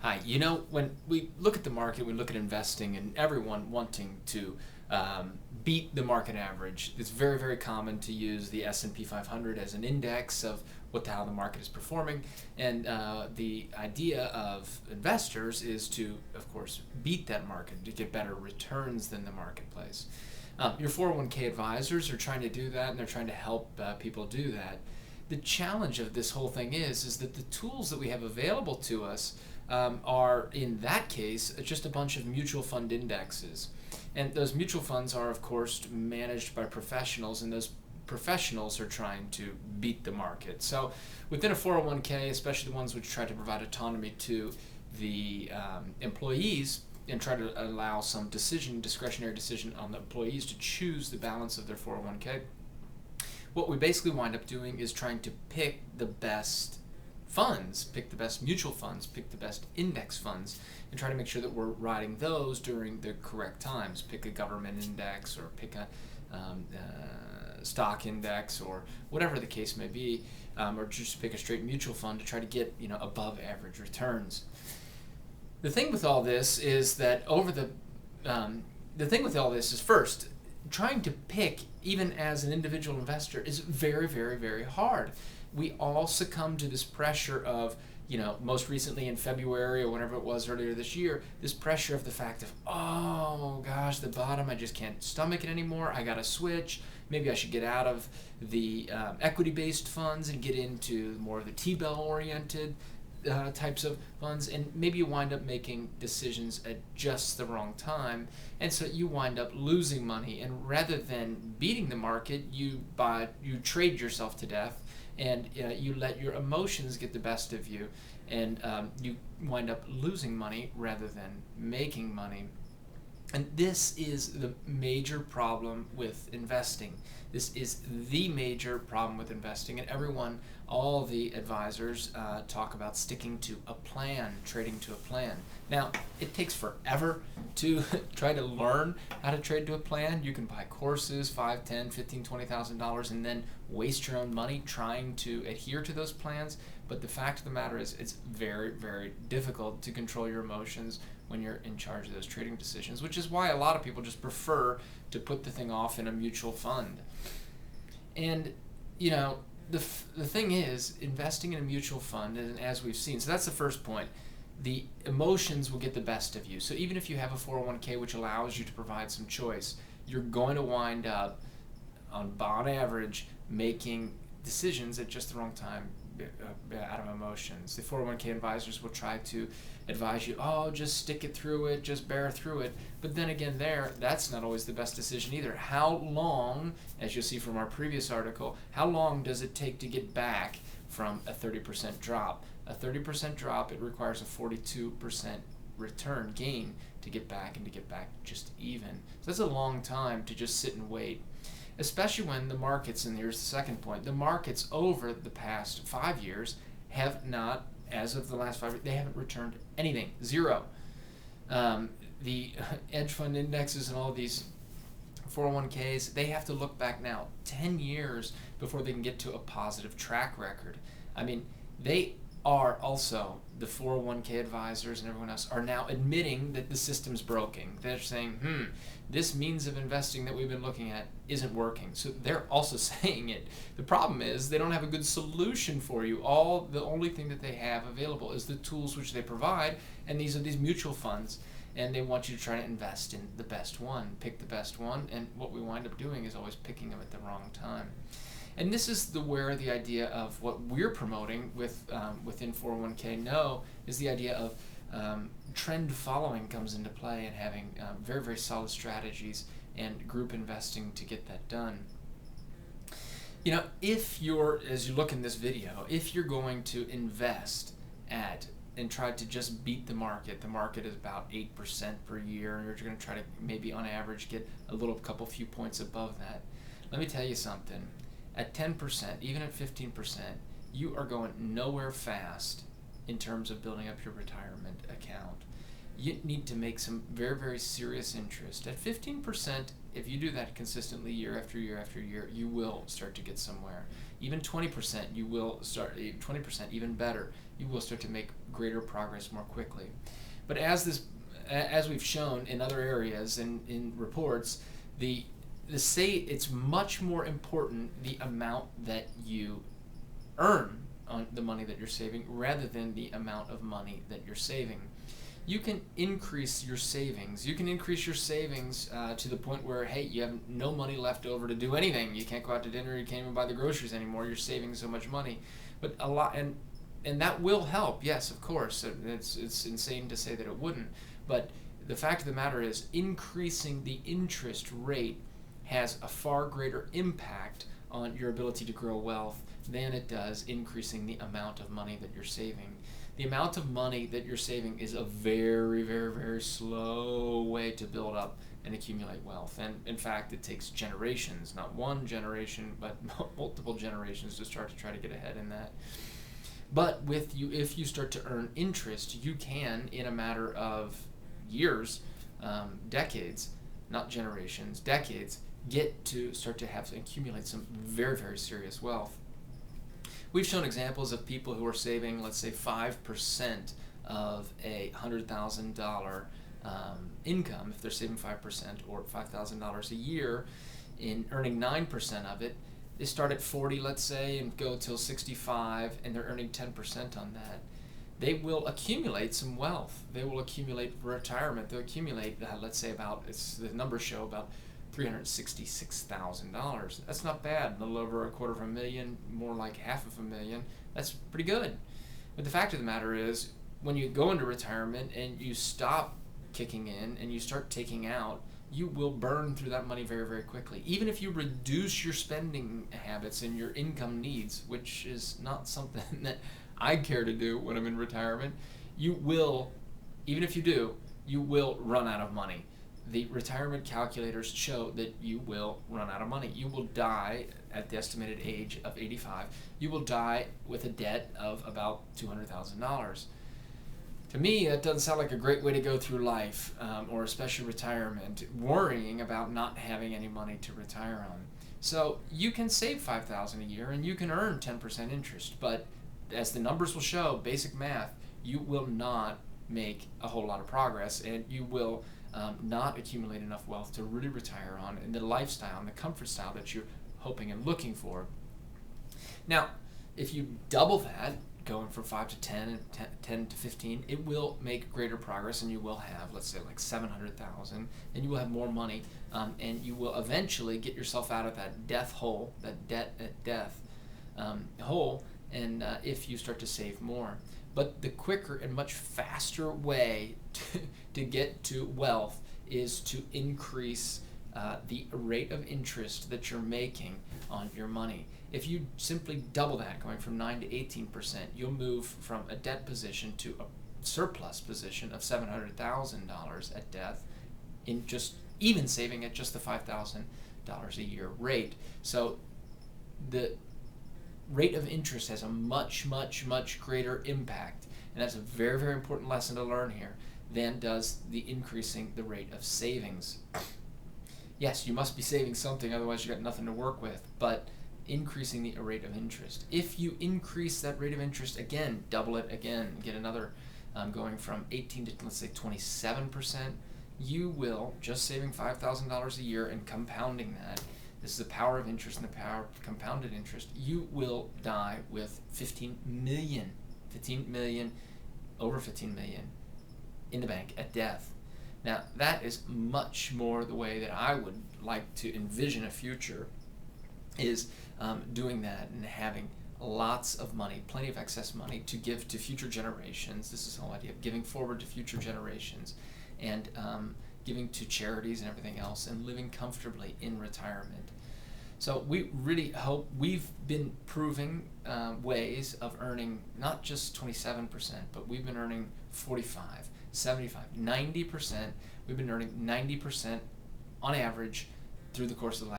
Hi. You know, when we look at the market, we look at investing, and everyone wanting to beat the market average, it's very, very common to use the S&P 500 as an index of how the market is performing. And the idea of investors is to, of course, beat that market to get better returns than the marketplace. Your 401k advisors are trying to do that, and they're trying to help people do that. The challenge of this whole thing is that the tools that we have available to us are, in that case, just a bunch of mutual fund indexes. And those mutual funds are, of course, managed by professionals, and those professionals are trying to beat the market. So within a 401k, especially the ones which try to provide autonomy to the employees and try to allow some discretionary decision on the employees to choose the balance of their 401k, what we basically wind up doing is trying to pick the best funds, pick the best mutual funds, pick the best index funds, and try to make sure that we're riding those during the correct times. Pick a government index, or pick a stock index, or whatever the case may be, or just pick a straight mutual fund to try to get above average returns. The thing with all this is that first, trying to pick, even as an individual investor, is very, very, very hard. We all succumb to this pressure of, most recently in February or whenever it was earlier this year, this pressure of the fact of, oh gosh, the bottom, I just can't stomach it anymore. I got to switch. Maybe I should get out of the equity-based funds and get into more of the T-bill oriented types of funds, and maybe you wind up making decisions at just the wrong time, and so you wind up losing money. And rather than beating the market, you trade yourself to death, and you let your emotions get the best of you, and you wind up losing money rather than making money. And this is the major problem with investing. This is the major problem with investing. And all the advisors talk about sticking to a plan, trading to a plan. Now, it takes forever to try to learn how to trade to a plan. You can buy courses, $5, $10, $15, $20,000, and then waste your own money trying to adhere to those plans. But the fact of the matter is, it's very, very difficult to control your emotions when you're in charge of those trading decisions, which is why a lot of people just prefer to put the thing off in a mutual fund. And, the thing is, investing in a mutual fund, and as we've seen, so that's the first point, the emotions will get the best of you. So even if you have a 401k which allows you to provide some choice, you're going to wind up, on average, making decisions at just the wrong time out of emotions. The 401k advisors will try to advise you, just stick it through it, just bear through it. But then again, that's not always the best decision either. How long, as you'll see from our previous article, how long does it take to get back from a 30% drop? A 30% drop, it requires a 42% return gain to get back, and to get back just even. So that's a long time to just sit and wait. Especially when the markets, and here's the second point, the markets over the past 5 years have not, as of the last 5 years, they haven't returned anything, zero. The hedge fund indexes and all of these 401ks, they have to look back now 10 years before they can get to a positive track record. I mean, they are also, the 401k advisors and everyone else are now admitting that the system's broken. They're saying, this means of investing that we've been looking at isn't working. So they're also saying it. The problem is they don't have a good solution for you. The only thing that they have available is the tools which they provide, and these are these mutual funds, and they want you to try to invest in the best one, pick the best one, and what we wind up doing is always picking them at the wrong time. And this is where the idea of what we're promoting within 401k is the idea of trend following comes into play, and having very, very solid strategies and group investing to get that done. If you're, as you look in this video, if you're going to invest and try to just beat the market is about 8% per year, and you're going to try to maybe on average get a couple few points above that. Let me tell you something. At 10%, even at 15%, you are going nowhere fast in terms of building up your retirement account. You need to make some very, very serious interest. At 15%, if you do that consistently year after year after year, you will start to get somewhere. even 20%, you will start 20%, even better. You will start to make greater progress more quickly. But as we've shown in other areas and in reports, it's much more important the amount that you earn on the money that you're saving rather than the amount of money that you're saving. You can increase your savings. You can increase your savings to the point where, hey, you have no money left over to do anything. You can't go out to dinner. You can't even buy the groceries anymore. You're saving so much money, but a lot, and that will help. Yes, of course. It's insane to say that it wouldn't, but the fact of the matter is, increasing the interest rate has a far greater impact on your ability to grow wealth than it does increasing the amount of money that you're saving. The amount of money that you're saving is a very, very, very slow way to build up and accumulate wealth. And in fact, it takes generations, not one generation, but multiple generations to start to try to get ahead in that. But if you start to earn interest, you can, in a matter of years, decades, not generations, decades, get to start to accumulate some very, very serious wealth. We've shown examples of people who are saving, let's say, 5% of a $100,000 income, if they're saving 5% or $5,000 a year, in earning 9% of it. They start at 40, let's say, and go till 65, and they're earning 10% on that. They will accumulate some wealth. They will accumulate retirement. They'll accumulate, let's say, the numbers show about $366,000. That's not bad. A little over $250,000, more like $500,000. That's pretty good. But the fact of the matter is, when you go into retirement and you stop kicking in and you start taking out, you will burn through that money very, very quickly. Even if you reduce your spending habits and your income needs, which is not something that I care to do when I'm in retirement, you will, even if you do, you will run out of money. The retirement calculators show that you will run out of money. You will die at the estimated age of 85. You will die with a debt of about $200,000. To me, that doesn't sound like a great way to go through life, or especially retirement, worrying about not having any money to retire on. So you can save $5,000 a year and you can earn 10% interest, but as the numbers will show, basic math, you will not make a whole lot of progress, and you will not accumulate enough wealth to really retire on in the lifestyle and the comfort style that you're hoping and looking for. Now, if you double that, going from 5 to 10 and 10 to 15, it will make greater progress, and you will have, let's say, like $700,000, and you will have more money, and you will eventually get yourself out of that death hole, that debt at death hole, and if you start to save more. But the quicker and much faster way to get to wealth is to increase the rate of interest that you're making on your money. If you simply double that, going from 9 to 18%, you'll move from a debt position to a surplus position of $700,000 at death, in just even saving at just the $5,000 a year rate. So the rate of interest has a much, much, much greater impact, and that's a very, very important lesson to learn here, than does the increasing the rate of savings. Yes, you must be saving something, otherwise you got nothing to work with, but increasing the rate of interest. If you increase that rate of interest again, double it again, get another, going from 18 to, let's say, 27%, you will, just saving $5,000 a year and compounding that, this is the power of interest and the power of compounded interest, you will die with over 15 million in the bank at death. Now, that is much more the way that I would like to envision a future, is doing that and having lots of money, plenty of excess money to give to future generations. This is the whole idea of giving forward to future generations, and giving to charities and everything else, and living comfortably in retirement. So we really hope, we've been proving ways of earning not just 27%, but we've been earning 45, 75, 90%. We've been earning 90% on average through the course of the last